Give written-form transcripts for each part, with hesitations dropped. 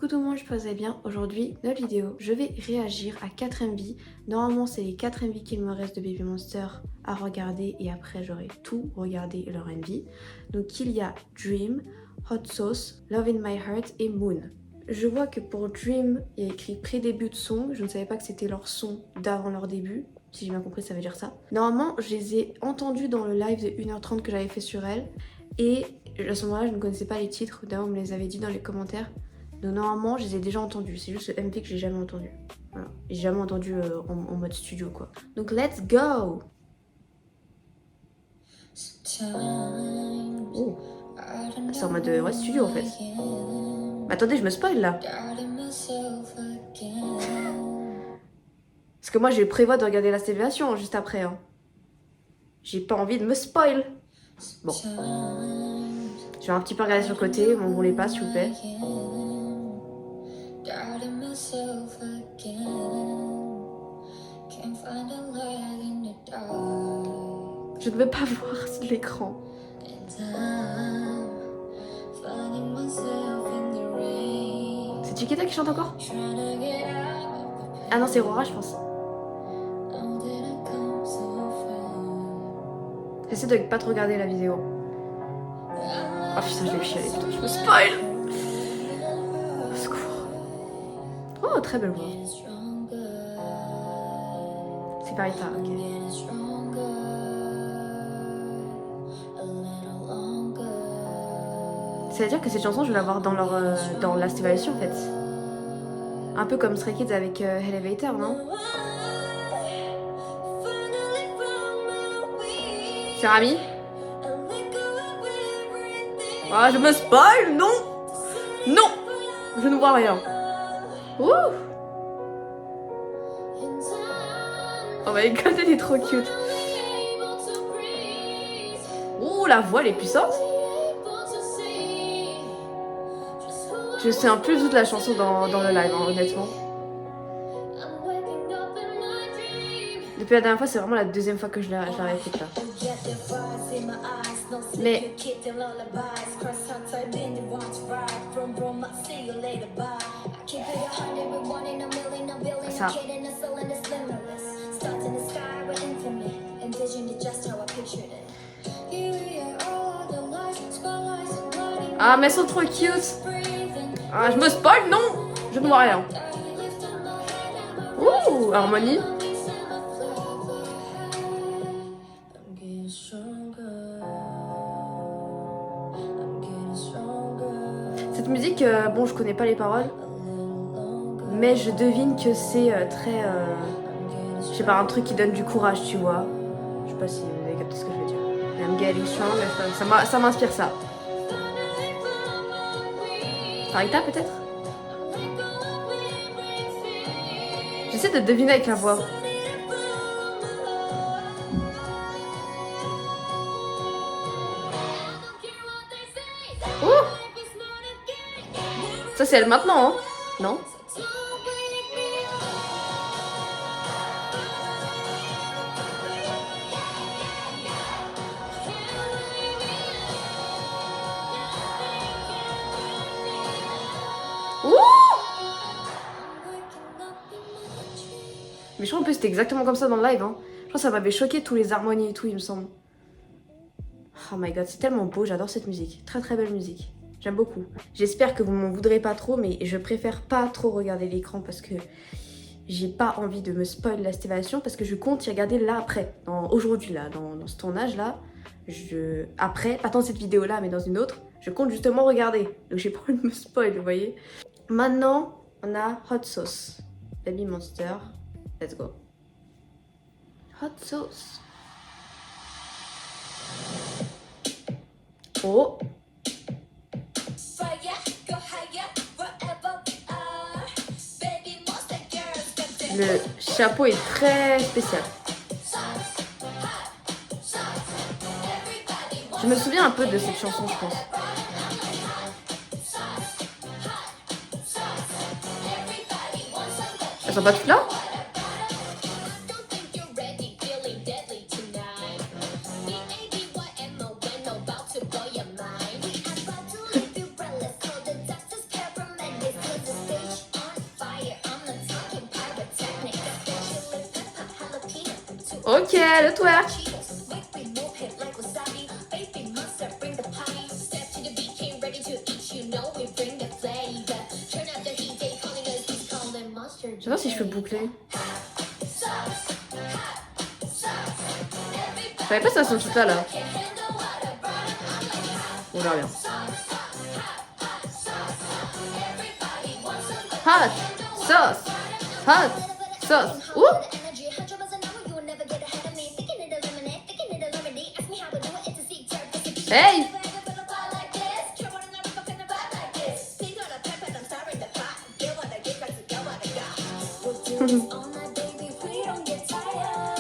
Coucou tout le monde, j'espère que vous allez bien. Aujourd'hui, notre vidéo, je vais réagir à 4 MV. Normalement, c'est les 4 MV qu'il me reste de Baby Monster à regarder et après j'aurai tout regardé leur MV. Donc il y a Dream, Hot Sauce, Love in My Heart et Moon. Je vois que pour Dream, il y a écrit pré-début de son. Je ne savais pas que c'était leur son d'avant leur début. Si j'ai bien compris, ça veut dire ça. Normalement, je les ai entendus dans le live de 1h30 que j'avais fait sur elle. Et à ce moment-là, je ne connaissais pas les titres. D'ailleurs, on me les avait dit dans les commentaires. Donc normalement, je les ai déjà entendus. C'est juste le MV que j'ai jamais entendu. Voilà. J'ai jamais entendu en mode studio, quoi. Donc, let's go! Oh. C'est en mode ouais, studio, en fait. Mais attendez, je me spoil, là. Parce que moi, j'ai prévu de regarder la stéréation juste après. Hein. J'ai pas envie de me spoil. Bon. Je vais un petit peu regarder sur le côté. M'en voulez pas, s'il vous plaît. Je ne veux pas voir l'écran. C'est Chiquita qui chante encore? Ah non, c'est Rora, je pense. J'essaie de pas trop regarder la vidéo. Oh putain, je l'ai chialé, putain, je me spoil! Au secours. Oh, très belle voix. C'est Parita, ok. Ça veut dire que cette chanson, je vais la voir dans, dans la stéréation en fait. Un peu comme Stray Kids avec Elevator, non? C'est Rami? Ah, je me spoil! Non! Non! Je ne vois rien. Ouh! Oh my god, elle est trop cute. Ouh, la voix, elle est puissante. Je sais un peu de la chanson dans le live, hein, honnêtement. Depuis la dernière fois, c'est vraiment la deuxième fois que je la réécoute là. Mais... Ça. Ah, mais elles sont trop cute. Ah, je me spoil, non? Je ne vois rien. Ouh, harmonie. Cette musique, bon, je connais pas les paroles, mais je devine que c'est très, je sais pas, un truc qui donne du courage, tu vois. Je sais pas si vous avez capté ce que je veux dire. I'm getting strong, ça m'inspire ça. Farita peut-être? J'essaie de deviner avec la voix. Oh! Ça c'est elle maintenant, hein? Non? Ouh! Mais je crois en plus c'était exactement comme ça dans le live, hein. Je crois que ça m'avait choqué tous les harmonies et tout, il me semble. Oh my god, c'est tellement beau, j'adore cette musique. Très très belle musique. J'aime beaucoup. J'espère que vous m'en voudrez pas trop, mais je préfère pas trop regarder l'écran parce que j'ai pas envie de me spoil la stéréation parce que je compte y regarder là après. Aujourd'hui là, dans ce tournage là. Après, pas dans cette vidéo là, mais dans une autre, je compte justement regarder. Donc j'ai pas envie de me spoil, vous voyez. Maintenant, on a Hot Sauce. Baby Monster. Let's go. Hot Sauce. Oh. Le chapeau est très spécial. Je me souviens un peu de cette chanson, je pense. Elles sont pas toutes là? Ok, le twerk. J'adore si je peux boucler. Je savais pas si ça sont toutes là. On verra bien. Hot sauce. Hot sauce. Ouh. Hey.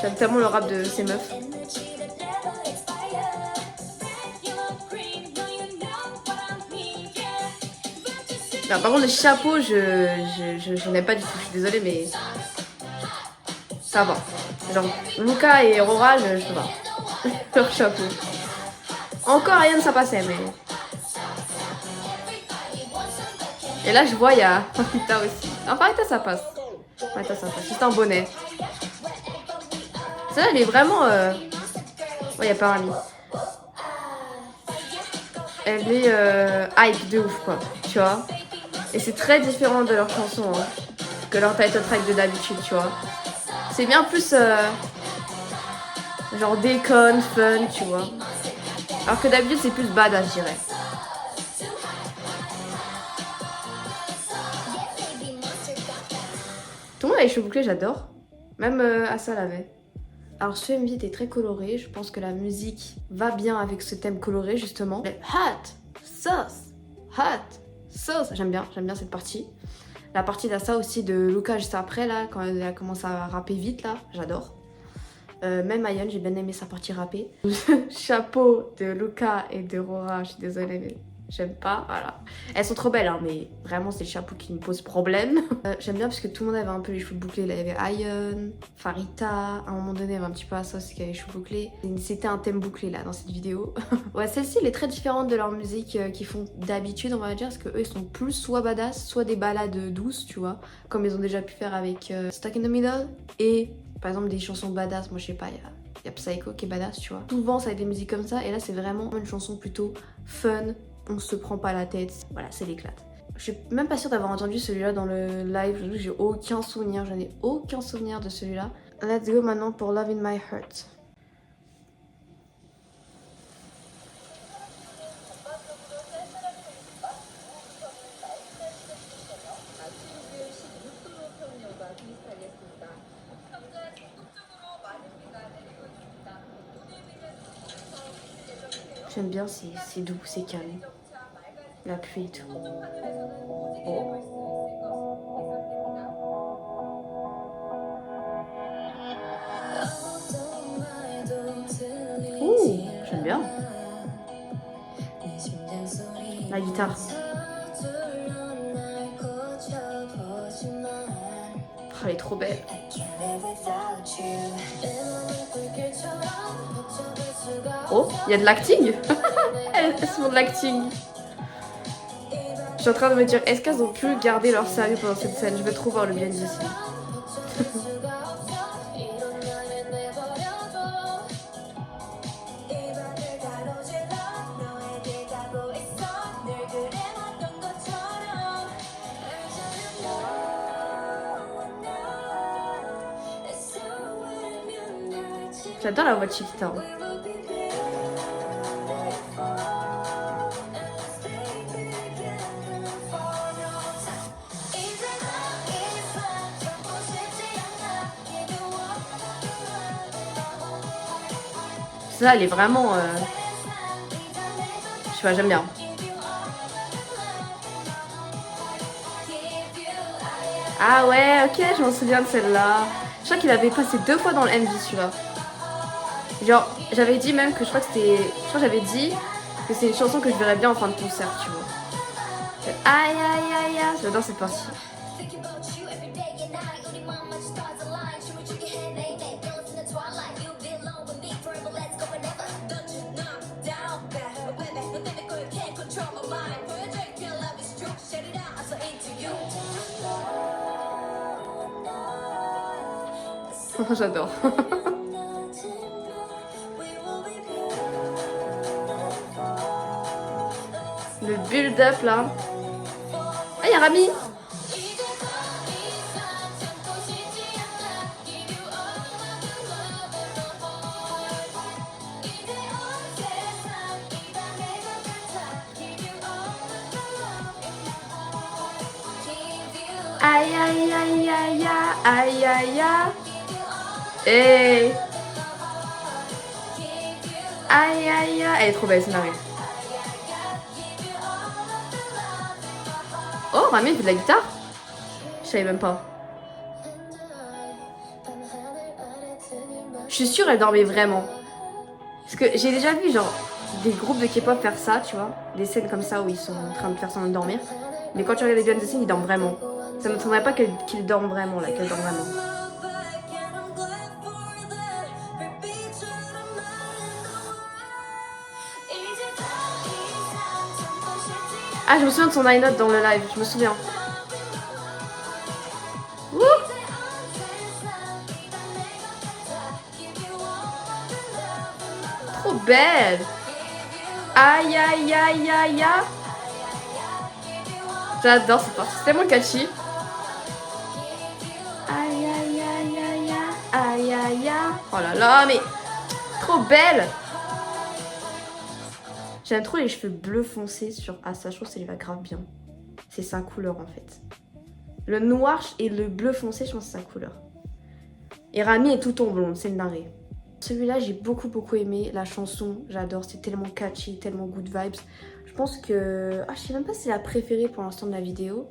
J'aime tellement le rap de ces meufs. Non, par contre, le chapeau, je n'aime pas du tout. Je suis désolée, mais ça va. Genre, Luca et Aurora, je peux pas. Leur chapeau. Encore Ryan, ça passait, mais. Et là, je vois, il y a Farita aussi. Non, Farita, ça passe. Farita, ça passe. Juste un bonnet. Celle-là, elle est vraiment. Ouais, il n'y a pas Rami. Elle est hype de ouf, quoi. Tu vois. Et c'est très différent de leur chanson, hein, que leur title track de d'habitude, tu vois. C'est bien plus genre déconne, fun, tu vois. Alors que d'habitude c'est plus badass, je dirais. Tout le monde a les cheveux bouclés, j'adore. Même Asa l'avait. Alors ce MV était très coloré, je pense que la musique va bien avec ce thème coloré justement. Hot sauce, hot sauce, j'aime bien cette partie. La partie d'Asa aussi de Luca juste après là, quand elle a commencé à rapper vite là, j'adore. Même Ayon, j'ai bien aimé sa partie rappée. Chapeau de Luca et de Rora, je suis désolée mais j'aime pas, voilà. Elles sont trop belles hein, mais vraiment c'est le chapeau qui me pose problème. J'aime bien parce que tout le monde avait un peu les cheveux bouclés, là il y avait Ayon, Farita, à un moment donné il y avait un petit peu Asa aussi qui avait les cheveux bouclés. C'était un thème bouclé là dans cette vidéo. Ouais, celle-ci elle est très différente de leur musique qu'ils font d'habitude on va dire, parce que eux ils sont plus soit badass, soit des ballades douces tu vois, comme ils ont déjà pu faire avec Stuck in the Middle et par exemple des chansons badass, moi je sais pas, il y a Psycho qui est badass tu vois. Souvent ça a des musiques comme ça et là c'est vraiment une chanson plutôt fun, on se prend pas la tête, voilà c'est l'éclate. Je suis même pas sûre d'avoir entendu celui-là dans le live, j'ai aucun souvenir, j'en ai aucun souvenir de celui-là. Let's go maintenant pour Love in My Heart. J'aime bien, c'est doux, c'est calme. La pluie et tout. Oh. Ouh, j'aime bien. La guitare. Oh, elle est trop belle. Oh, il y a de l'acting. Elles font de l'acting. Je suis en train de me dire, est-ce qu'elles ont pu garder leur sérieux pendant cette scène? Je veux trop voir le bien d'ici. J'adore la voix de Chiquita. Ça, elle est vraiment... Je sais pas, j'aime bien. Ah ouais, ok, je m'en souviens de celle-là. Je crois qu'il avait passé 2 fois dans le MV celui-là. Genre, j'avais dit même que je crois que c'était... Je crois que j'avais dit que c'est une chanson que je verrais bien en fin de concert, tu vois. Aïe aïe aïe aïe, j'adore cette partie. J'adore. build-up là. Ah, il y a Rami. Aïe aïe aïe aïe aïe aïe aïe. Hey. Aïe aïe aïe. Elle est trop belle, c'est marrant. Oh, Rami fait de la guitare. Je savais même pas. Je suis sûre elle dormait vraiment. Parce que j'ai déjà vu genre des groupes de K-pop faire ça, tu vois. Des scènes comme ça où ils sont en train de faire semblant de dormir. Mais quand tu regardes les behind the scenes, ils dorment vraiment. Ça ne m'étonnerait pas qu'ils dorment vraiment là, qu'elles dorment vraiment. Ah, je me souviens de son high note dans le live, je me souviens. Wouh! Trop belle! Aïe aïe aïe aïe aïe! J'adore cette partie, c'est tellement catchy. Aïe aïe aïe aïe aïe aïe aïe. Oh là là, mais trop belle! J'aime trop les cheveux bleu foncé sur Asa, je trouve que ça lui va grave bien. C'est sa couleur en fait. Le noir et le bleu foncé, je pense que c'est sa couleur. Et Rami est tout en blonde, c'est le narré. Celui-là, j'ai beaucoup aimé. La chanson, j'adore, c'est tellement catchy, tellement good vibes. Je pense que... Ah, je sais même pas si c'est la préférée pour l'instant de la vidéo.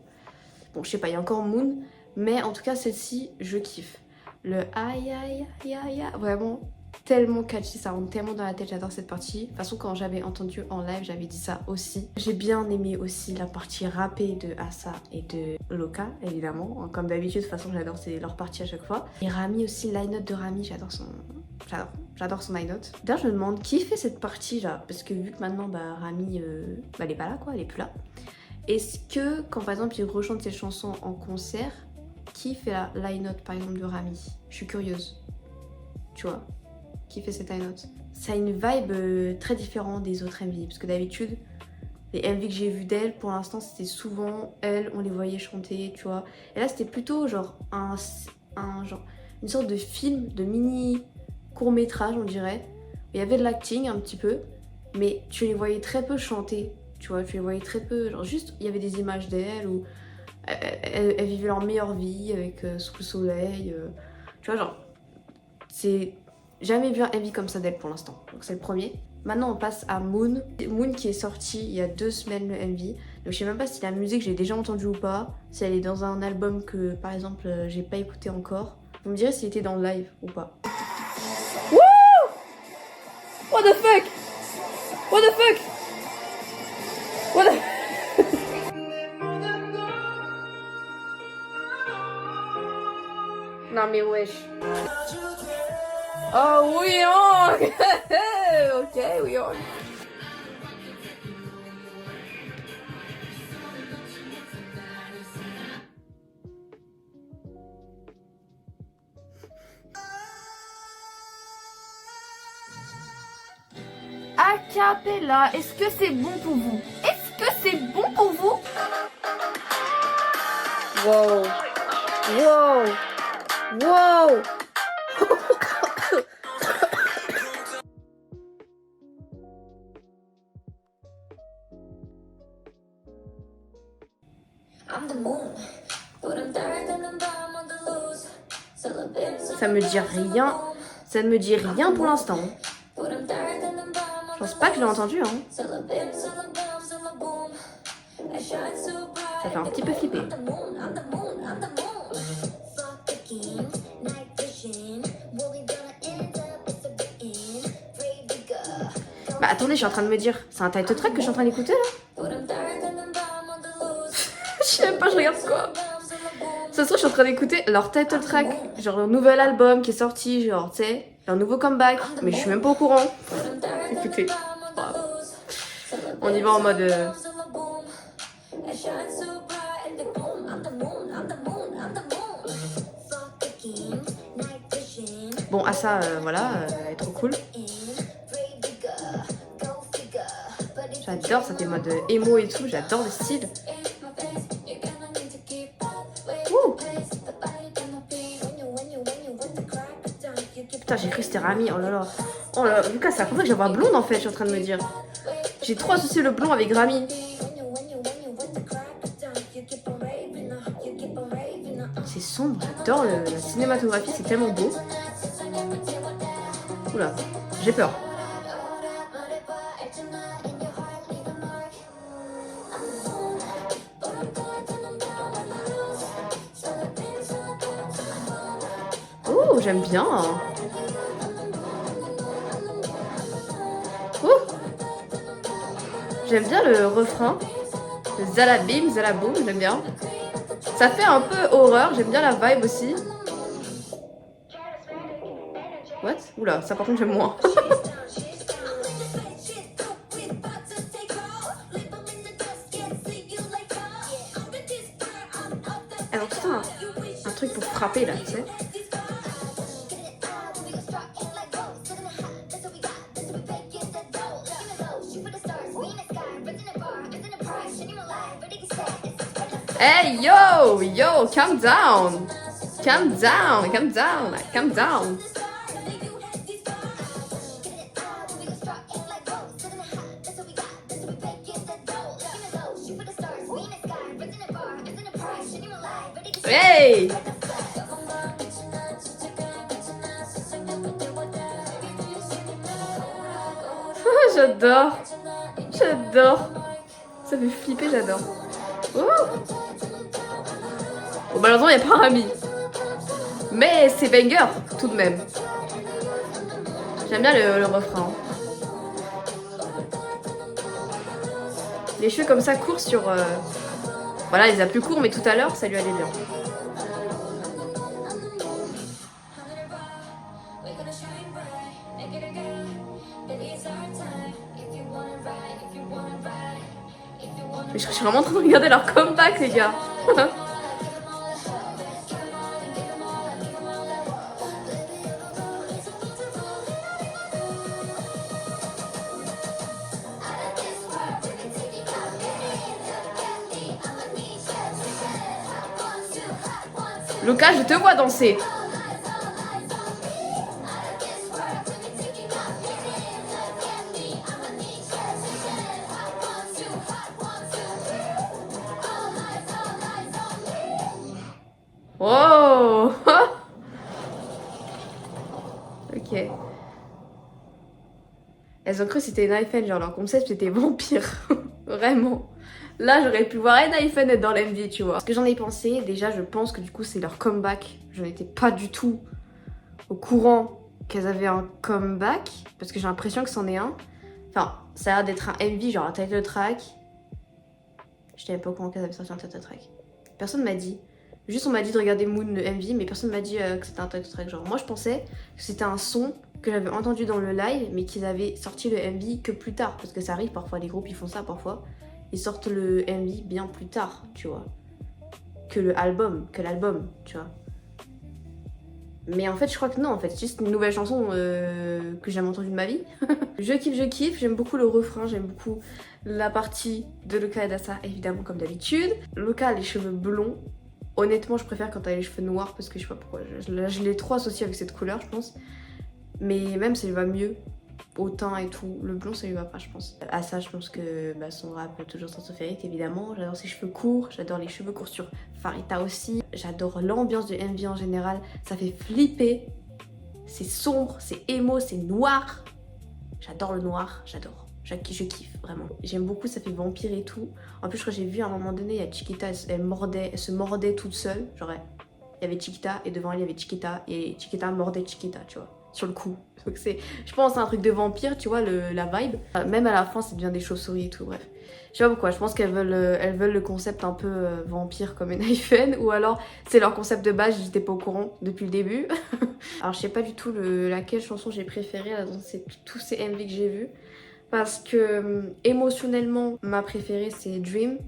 Bon, je sais pas, il y a encore Moon. Mais en tout cas, celle-ci, je kiffe. Le aïe aïe aïe aïe aïe, vraiment tellement catchy, ça rentre tellement dans la tête, j'adore cette partie. De toute façon, quand j'avais entendu en live, j'avais dit ça aussi. J'ai bien aimé aussi la partie rappée de Asa et de Loka, évidemment. Comme d'habitude, de toute façon, j'adore leur partie à chaque fois. Et Rami aussi, l'high note de Rami, j'adore son high note. D'ailleurs, je me demande qui fait cette partie là, parce que vu que maintenant, bah, Rami, elle est pas là quoi, elle est plus là. Est-ce que, quand par exemple, il rechante ses chansons en concert, qui fait la high note par exemple de Rami? Je suis curieuse. Tu vois, qui fait cette high note? Ça a une vibe très différente des autres MV, parce que d'habitude, les MV que j'ai vus d'elle, pour l'instant, c'était souvent elle, on les voyait chanter, tu vois. Et là, c'était plutôt genre genre une sorte de film, de mini court-métrage, on dirait. Il y avait de l'acting un petit peu, mais tu les voyais très peu chanter, tu vois. Tu les voyais très peu, genre juste, il y avait des images d'elle où elles vivaient leur meilleure vie avec sous le soleil, tu vois, genre, c'est jamais vu un MV comme ça d'elle pour l'instant, donc c'est le premier. Maintenant on passe à Moon. Moon qui est sorti il y a 2 semaines le MV, donc je sais même pas si la musique j'ai déjà entendue ou pas, si elle est dans un album que par exemple j'ai pas écouté encore. Vous me direz s'il était dans le live ou pas. Wouh! What the fuck? What the fuck? What the... Non mais wesh. Oh oui on. Ok oui on. Acapella, est-ce que c'est bon pour vous? Est-ce que c'est bon pour vous? Wow. Wow. Wow. Ça me dit rien. Ça ne me dit rien pour l'instant. Je pense pas que je l'ai entendu, hein. Ça fait un petit peu flipper. Bah attendez, je suis en train de me dire, c'est un title track que je suis en train d'écouter là? Je sais même pas, je regarde quoi. Ça se trouve, je suis en train d'écouter leur title track, genre leur nouvel album qui est sorti, genre, tu sais, leur nouveau comeback, mais je suis même pas au courant. Écoutez, on y va en mode... Bon, Asa, voilà, elle est trop cool. j'adore, ça fait mode emo et tout, j'adore le style. Ouh. Putain, j'ai cru que c'était Rami, oh là là. Oh là là, Lucas, c'est la première fois que je la vois blonde en fait, je suis en train de me dire. J'ai trop associé le blond avec Rami. C'est sombre, j'adore la cinématographie, c'est tellement beau. Oula, j'ai peur. Oh, j'aime bien. Oh, j'aime bien le refrain. Zalabim, zalaboum, j'aime bien. Ça fait un peu horreur, j'aime bien la vibe aussi. What? Oula, ça par contre j'aime moins. Alors putain, un truc pour frapper là, tu sais. Hey yo, yo, calm down. Calm down, calm down, calm down. Hey! J'adore. J'adore. Ça fait flipper, j'adore. Oh. Bon, malheureusement, il n'y a pas un ami. Mais c'est banger, tout de même. J'aime bien le refrain. Les cheveux comme ça courts sur... Voilà, il les a plus courts, mais tout à l'heure, ça lui allait bien. Mais je suis vraiment en train de regarder leur comeback, les gars. Lucas, je te vois danser. Oh. Ok. Elles ont cru que c'était N.I.F.N, genre leur concept c'était vampire. Vraiment. Là j'aurais pu voir N.I.F.N être dans l'MV, tu vois. Ce que j'en ai pensé, déjà je pense que du coup c'est leur comeback. Je n'étais pas du tout au courant qu'elles avaient un comeback. Parce que j'ai l'impression que c'en est un. Enfin, ça a l'air d'être un MV, genre un title track. Je savais pas au courant qu'elles avaient sorti un title track. Personne m'a dit. Juste on m'a dit de regarder Moon le MV, mais personne m'a dit que c'était un title track. Genre moi je pensais que c'était un son que j'avais entendu dans le live, mais qu'ils avaient sorti le MV que plus tard. Parce que ça arrive parfois, les groupes ils font ça parfois. Ils sortent le MV bien plus tard, tu vois. Que l'album, tu vois. Mais en fait je crois que non, en fait c'est juste une nouvelle chanson que j'ai jamais entendue de ma vie. Je kiffe, j'aime beaucoup le refrain, j'aime beaucoup la partie de Luca et Dassa, évidemment comme d'habitude. Luca a les cheveux blonds. Honnêtement, je préfère quand elle a les cheveux noirs parce que je sais pas pourquoi. Je l'ai trop associé avec cette couleur, je pense. Mais même ça lui va mieux au teint et tout. Le blond, ça lui va pas, je pense. À ça, je pense que son rap est toujours stratosphérique, évidemment. J'adore ses cheveux courts. J'adore les cheveux courts sur Farita aussi. J'adore l'ambiance du MV en général. Ça fait flipper. C'est sombre, c'est émo, c'est noir. J'adore le noir, j'adore. Je kiffe vraiment. J'aime beaucoup, ça fait vampire et tout. En plus, je crois que j'ai vu à un moment donné, il y a Chiquita, elle se mordait toute seule. Genre, il y avait Chiquita et devant elle, il y avait Chiquita. Et Chiquita mordait Chiquita, tu vois, sur le cou. Donc je pense que c'est un truc de vampire, tu vois, la vibe. Même à la fin, ça devient des chauves-souris et tout, bref. Je sais pas pourquoi, je pense qu'elles veulent le concept un peu vampire comme N.I.F.N. Ou alors, c'est leur concept de base, j'étais pas au courant depuis le début. Alors, je sais pas du tout laquelle chanson j'ai préférée là, dans tous ces MV que j'ai vus. Parce que émotionnellement, ma préférée c'est Dream.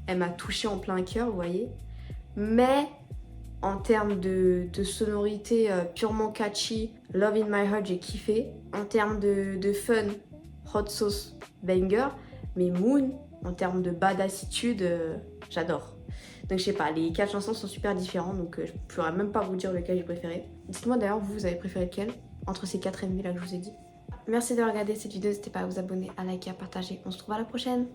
Elle m'a touchée en plein cœur, vous voyez. Mais en termes de sonorité purement catchy, Love in My Heart, j'ai kiffé. En termes de fun, Hot Sauce, banger. Mais Moon, en termes de badassitude, j'adore. Donc je sais pas, les 4 chansons sont super différentes, donc je pourrais même pas vous dire lequel j'ai préféré. Dites-moi d'ailleurs, vous avez préféré lequel entre ces 4 MV là que je vous ai dit. Merci d'avoir regardé cette vidéo, n'hésitez pas à vous abonner, à liker, à partager. On se retrouve à la prochaine.